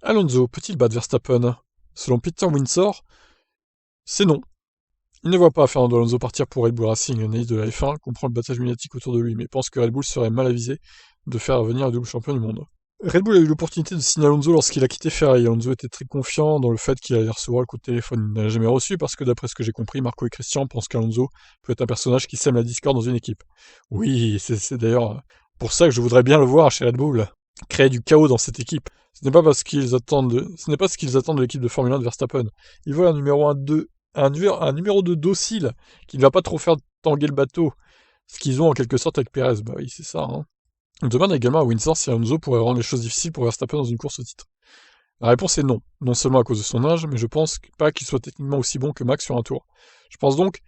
Alonso peut-il battre Verstappen? Selon Peter Windsor, c'est non. Il ne voit pas Fernando Alonso partir pour Red Bull Racing, l'analyste de la F1 comprend le battage médiatique autour de lui, mais pense que Red Bull serait mal avisé de faire venir le double champion du monde. Red Bull a eu l'opportunité de signer Alonso lorsqu'il a quitté Ferrari. Alonso était très confiant dans le fait qu'il allait recevoir le coup de téléphone. Il ne l'a jamais reçu parce que, d'après ce que j'ai compris, Marco et Christian pensent qu'Alonso peut être un personnage qui sème la discorde dans une équipe. Oui, c'est d'ailleurs pour ça que je voudrais bien le voir chez Red Bull. Créer du chaos dans cette équipe. Ce n'est pas ce qu'ils attendent de l'équipe de Formule 1 de Verstappen. Ils veulent un numéro 1 2, un numéro 2 docile, qui ne va pas trop faire tanguer le bateau. Ce qu'ils ont en quelque sorte avec Perez. Bah oui, c'est ça, hein. On demande également à Windsor si Alonso pourrait rendre les choses difficiles pour Verstappen dans une course au titre. La réponse est non. Non seulement à cause de son âge, mais je pense pas qu'il soit techniquement aussi bon que Max sur un tour. Je pense donc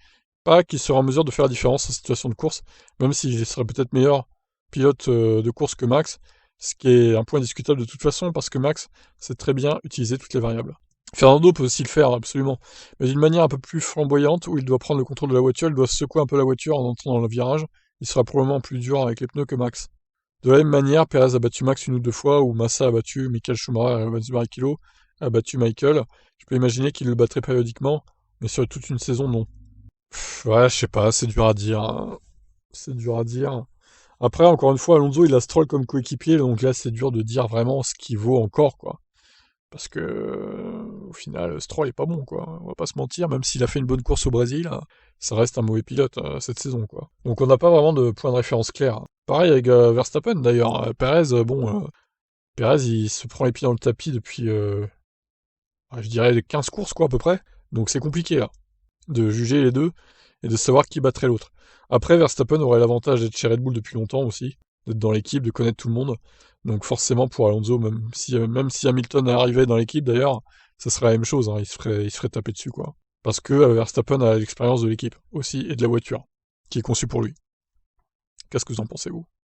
pas qu'il sera en mesure de faire la différence en situation de course, même s'il serait peut-être meilleur pilote de course que Max, ce qui est un point discutable de toute façon, parce que Max sait très bien utiliser toutes les variables. Fernando peut aussi le faire, absolument, mais d'une manière un peu plus flamboyante, où il doit prendre le contrôle de la voiture, il doit secouer un peu la voiture en entrant dans le virage, il sera probablement plus dur avec les pneus que Max. De la même manière, Perez a battu Max une ou deux fois, ou Massa a battu Michael Schumacher et Rubens Barrichello a battu Michael. Je peux imaginer qu'il le battrait périodiquement, mais sur toute une saison, non. Ouais, je sais pas, c'est dur à dire, hein. C'est dur à dire. Après, encore une fois, Alonso, il a Stroll comme coéquipier, donc là, c'est dur de dire vraiment ce qu'il vaut encore, quoi. Parce que, au final, Stroll est pas bon, quoi. On va pas se mentir, même s'il a fait une bonne course au Brésil, ça reste un mauvais pilote cette saison, quoi. Donc on n'a pas vraiment de point de référence clair. Pareil avec Verstappen, d'ailleurs. Perez, Perez, il se prend les pieds dans le tapis depuis, je dirais, 15 courses, quoi, à peu près. Donc c'est compliqué, là, de juger les deux et de savoir qui battrait l'autre. Après, Verstappen aurait l'avantage d'être chez Red Bull depuis longtemps aussi, d'être dans l'équipe, de connaître tout le monde. Donc forcément, pour Alonso, même si Hamilton arrivait dans l'équipe d'ailleurs, ça serait la même chose, hein, il se ferait taper dessus, quoi. Parce que Verstappen a l'expérience de l'équipe aussi, et de la voiture, qui est conçue pour lui. Qu'est-ce que vous en pensez, vous?